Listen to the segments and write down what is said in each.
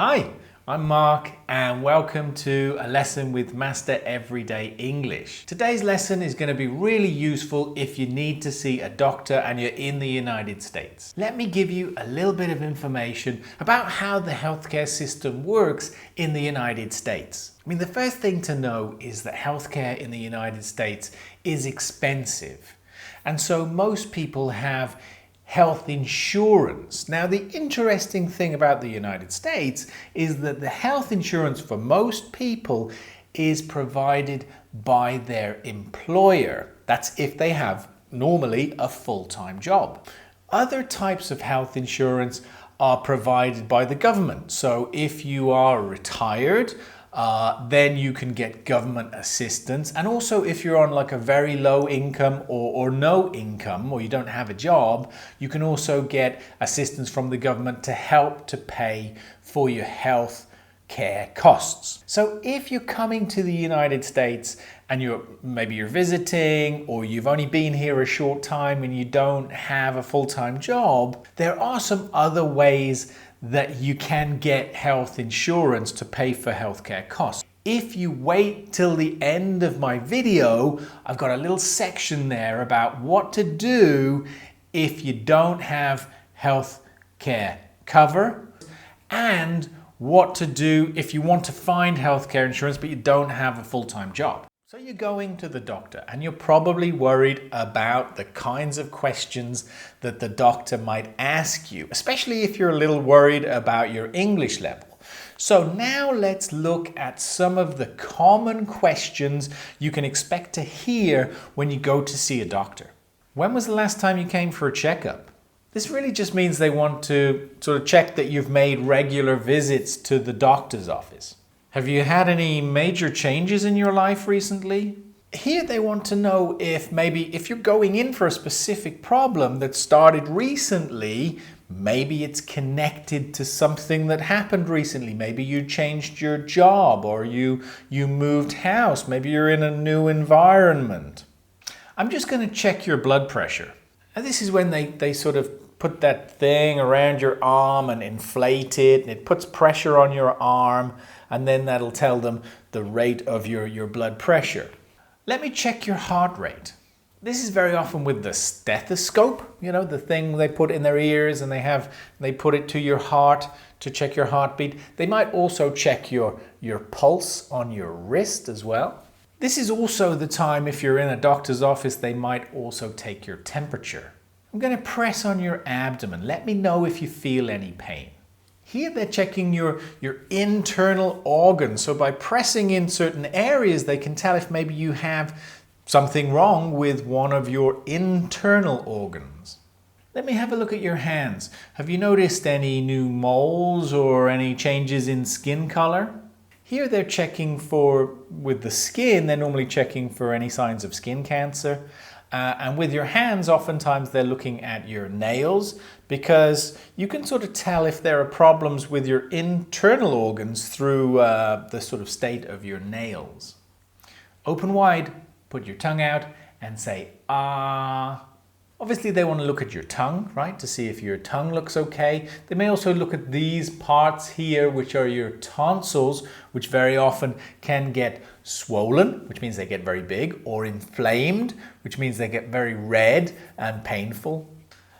Hi, I'm Mark and welcome to a lesson with Master Everyday English. Today's lesson is going to be really useful if you need to see a doctor and you're in the United States. Let me give you a little bit of information about how the healthcare system works in the United States. I mean, the first thing to know is that healthcare in the United States is expensive. And so most people have health insurance. Now, the interesting thing about the United States is that the health insurance for most people is provided by their employer. That's if they have normally a full-time job. Other types of health insurance are provided by the government. So if you are retired, then you can get government assistance. And also if you're on like a very low income or no income, or you don't have a job, you can also get assistance from the government to help to pay for your health care costs. So if you're coming to the United States and maybe you're visiting, or you've only been here a short time and you don't have a full-time job, there are some other ways that you can get health insurance to pay for healthcare costs. If you wait till the end of my video, I've got a little section there about what to do if you don't have health care cover, and what to do if you want to find healthcare insurance but you don't have a full-time job. So you're going to the doctor and you're probably worried about the kinds of questions that the doctor might ask you, especially if you're a little worried about your English level. So now let's look at some of the common questions you can expect to hear when you go to see a doctor. When was the last time you came for a checkup? This really just means they want to sort of check that you've made regular visits to the doctor's office. Have you had any major changes in your life recently? Here they want to know if you're going in for a specific problem that started recently, maybe it's connected to something that happened recently. Maybe you changed your job, or you moved house. Maybe you're in a new environment. I'm just going to check your blood pressure. And this is when they sort of put that thing around your arm and inflate it, and it puts pressure on your arm, and then that'll tell them the rate of your blood pressure. Let me check your heart rate. This is very often with the stethoscope, you know, the thing they put in their ears, and they put it to your heart to check your heartbeat. They might also check your pulse on your wrist as well. This is also the time, if you're in a doctor's office, they might also take your temperature. I'm going to press on your abdomen. Let me know if you feel any pain. Here they're checking your internal organs. So by pressing in certain areas, they can tell if maybe you have something wrong with one of your internal organs. Let me have a look at your hands. Have you noticed any new moles or any changes in skin color? Here they're checking with the skin, they're normally checking for any signs of skin cancer. And with your hands, oftentimes they're looking at your nails, because you can sort of tell if there are problems with your internal organs through the sort of state of your nails. Open wide, put your tongue out and say, ah. Obviously they want to look at your tongue, right, to see if your tongue looks okay. They may also look at these parts here, which are your tonsils, which very often can get swollen, which means they get very big, or inflamed, which means they get very red and painful.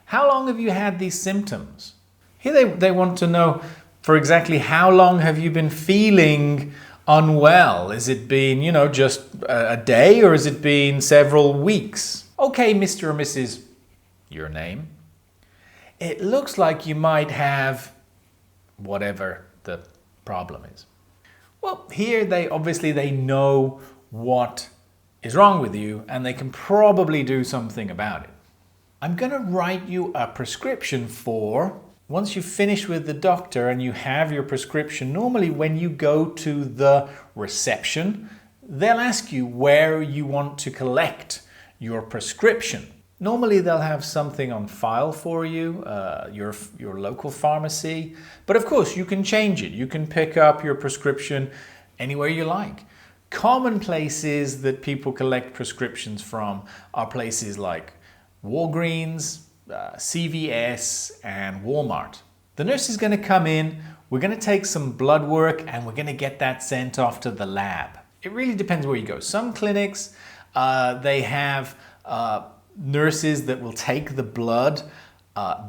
How long have you had these symptoms? Here they want to know for exactly how long have you been feeling unwell. Has it been, just a day, or has it been several weeks? Okay, Mr. or Mrs. Your name. It looks like you might have whatever the problem is. Well, here they know what is wrong with you, and they can probably do something about it. I'm going to write you a prescription once you finish with the doctor and you have your prescription. Normally when you go to the reception, they'll ask you where you want to collect your prescription. Normally they'll have something on file for you, your local pharmacy, but of course you can change it. You can pick up your prescription anywhere you like. Common places that people collect prescriptions from are places like Walgreens, CVS and Walmart. The nurse is going to come in We're going to take some blood work and we're going to get that sent off to the lab. It really depends where you go. Some clinics, they have nurses that will take the blood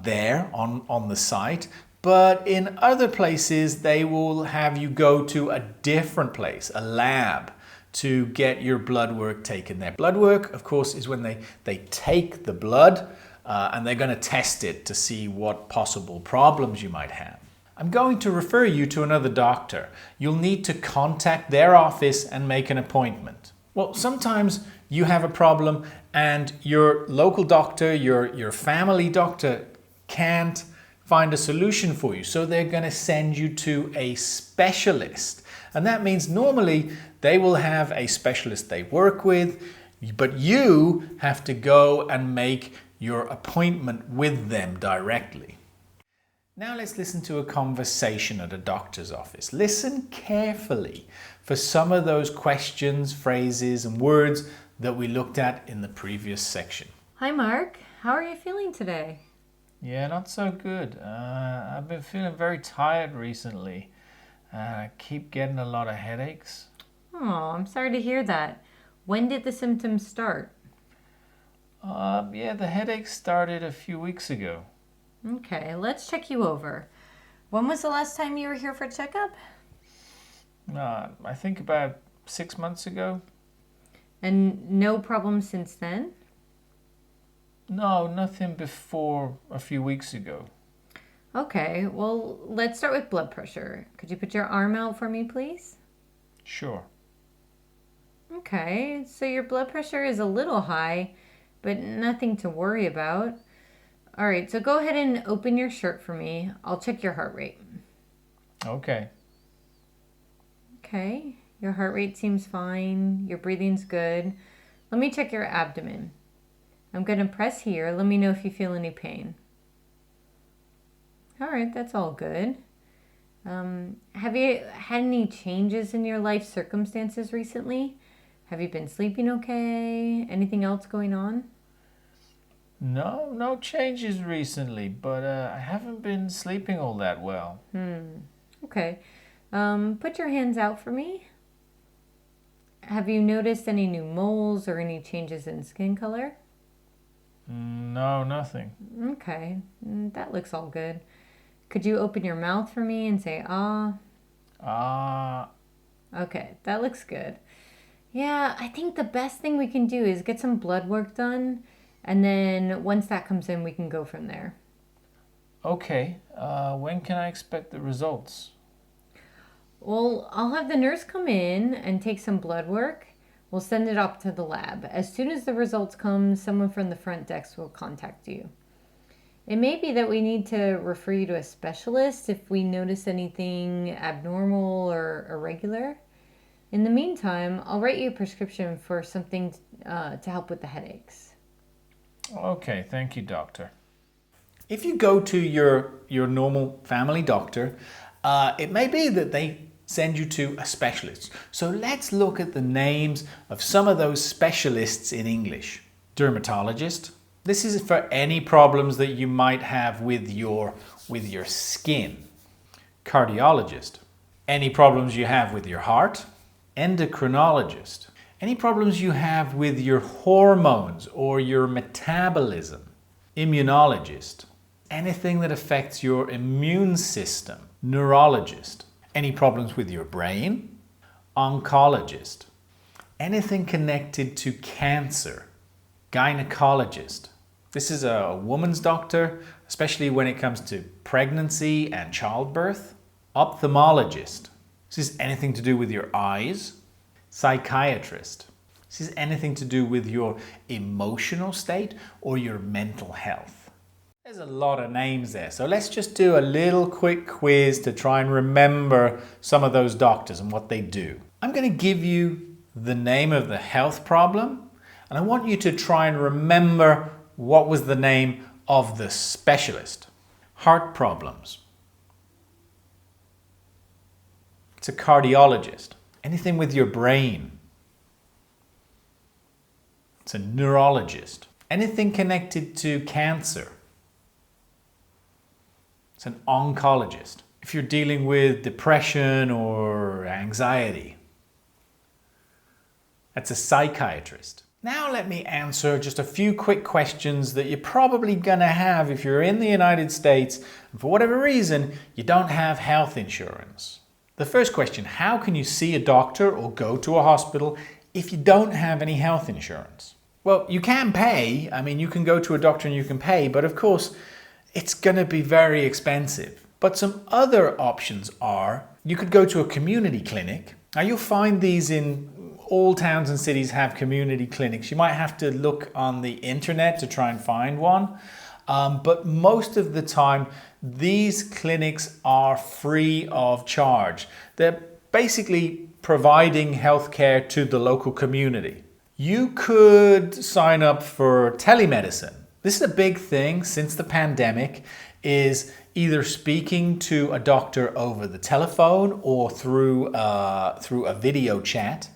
there on the site. But in other places, they will have you go to a different place, a lab, to get your blood work taken there. Blood work, of course, is when they take the blood and they're going to test it to see what possible problems you might have. I'm going to refer you to another doctor. You'll need to contact their office and make an appointment. Well, sometimes you have a problem and your local doctor, your family doctor can't find a solution for you. So they're going to send you to a specialist. And that means normally they will have a specialist they work with, but you have to go and make your appointment with them directly. Now let's listen to a conversation at a doctor's office. Listen carefully for some of those questions, phrases, and words that we looked at in the previous section. Hi Mark, how are you feeling today? Yeah, not so good. I've been feeling very tired recently. I keep getting a lot of headaches. Oh, I'm sorry to hear that. When did the symptoms start? Yeah, the headaches started a few weeks ago. Okay, let's check you over. When was the last time you were here for a checkup? I think about 6 months ago. And no problems since then? No, nothing before a few weeks ago. Okay, well, let's start with blood pressure. Could you put your arm out for me, please? Sure. Okay, so your blood pressure is a little high, but nothing to worry about. All right, so go ahead and open your shirt for me. I'll check your heart rate. Okay. Okay, your heart rate seems fine. Your breathing's good. Let me check your abdomen. I'm going to press here. Let me know if you feel any pain. All right, that's all good. Have you had any changes in your life circumstances recently? Have you been sleeping okay? Anything else going on? No changes recently, but I haven't been sleeping all that well. Okay. Put your hands out for me. Have you noticed any new moles or any changes in skin color? No, nothing. Okay, that looks all good. Could you open your mouth for me and say ah? Ah. Okay, that looks good. Yeah, I think the best thing we can do is get some blood work done, and then once that comes in, we can go from there. Okay, when can I expect the results? Well, I'll have the nurse come in and take some blood work. We'll send it up to the lab. As soon as the results come, someone from the front desk will contact you. It may be that we need to refer you to a specialist if we notice anything abnormal or irregular. In the meantime, I'll write you a prescription for something to help with the headaches. Okay, thank you, doctor. If you go to your normal family doctor, it may be that they send you to a specialist. So let's look at the names of some of those specialists in English. Dermatologist. This is for any problems that you might have with your skin. Cardiologist. Any problems you have with your heart. Endocrinologist. Any problems you have with your hormones or your metabolism. Immunologist. Anything that affects your immune system. Neurologist. Any problems with your brain? Oncologist. Anything connected to cancer? Gynecologist. This is a woman's doctor, especially when it comes to pregnancy and childbirth. Ophthalmologist. This is anything to do with your eyes. Psychiatrist. This is anything to do with your emotional state or your mental health. There's a lot of names there, so let's just do a little quick quiz to try and remember some of those doctors and what they do. I'm going to give you the name of the health problem, and I want you to try and remember what was the name of the specialist. Heart problems. It's a cardiologist. Anything with your brain. It's a neurologist. Anything connected to cancer. It's an oncologist. If you're dealing with depression or anxiety, that's a psychiatrist. Now let me answer just a few quick questions that you're probably gonna have if you're in the United States and for whatever reason you don't have health insurance. The first question, how can you see a doctor or go to a hospital if you don't have any health insurance? Well, you can pay. I mean, you can go to a doctor and you can pay, but of course it's gonna be very expensive. But some other options are, you could go to a community clinic. Now you'll find these in all towns and cities have community clinics. You might have to look on the internet to try and find one. But most of the time, these clinics are free of charge. They're basically providing healthcare to the local community. You could sign up for telemedicine. This is a big thing since the pandemic, is either speaking to a doctor over the telephone or through a video chat.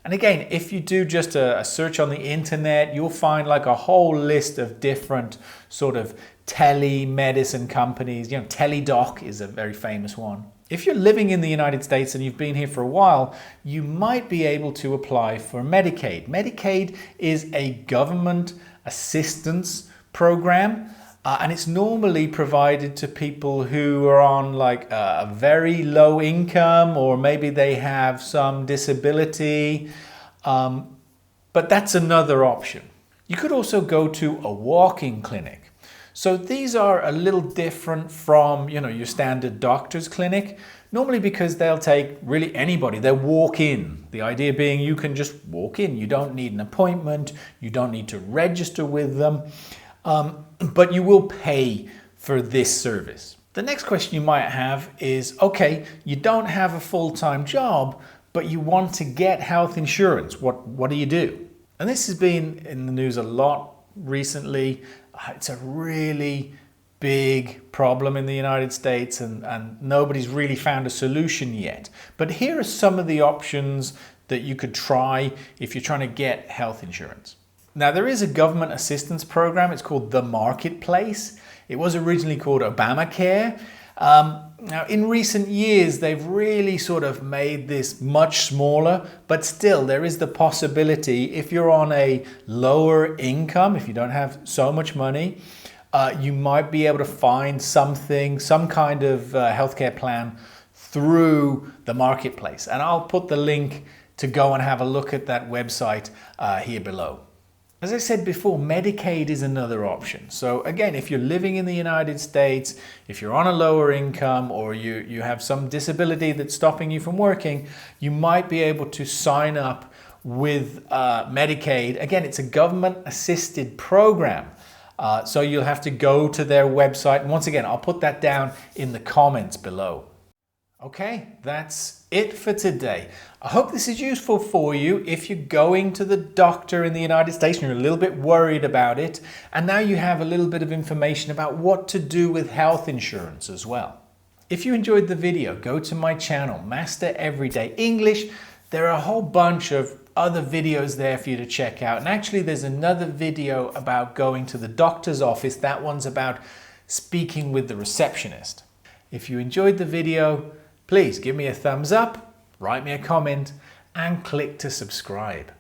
And again, if you do just a search on the internet, you'll find like a whole list of different sort of telemedicine companies. You know, TeleDoc is a very famous one. If you're living in the United States and you've been here for a while, you might be able to apply for Medicaid. Medicaid is a government assistance program. And it's normally provided to people who are on like a very low income, or maybe they have some disability. But that's another option. You could also go to a walk-in clinic. So these are a little different from, you know, your standard doctor's clinic. Normally because they'll take really anybody, they'll walk in. The idea being you can just walk in. You don't need an appointment. You don't need to register with them. But you will pay for this service. The next question you might have is, okay, you don't have a full-time job, but you want to get health insurance. What do you do? And this has been in the news a lot recently. It's a really big problem in the United States and nobody's really found a solution yet. But here are some of the options that you could try if you're trying to get health insurance. Now, there is a government assistance program. It's called the Marketplace. It was originally called Obamacare. Now, in recent years, they've really sort of made this much smaller, but still there is the possibility if you're on a lower income, if you don't have so much money, you might be able to find some kind of healthcare plan through the Marketplace. And I'll put the link to go and have a look at that website here below. As I said before, Medicaid is another option. So again, if you're living in the United States, if you're on a lower income or you have some disability that's stopping you from working, you might be able to sign up with Medicaid. Again, it's a government assisted program. So you'll have to go to their website. And once again, I'll put that down in the comments below. Okay, that's it for today. I hope this is useful for you if you're going to the doctor in the United States and you're a little bit worried about it. And now you have a little bit of information about what to do with health insurance as well. If you enjoyed the video, go to my channel, Master Everyday English. There are a whole bunch of other videos there for you to check out. And actually there's another video about going to the doctor's office. That one's about speaking with the receptionist. If you enjoyed the video, please give me a thumbs up, write me a comment, and click to subscribe.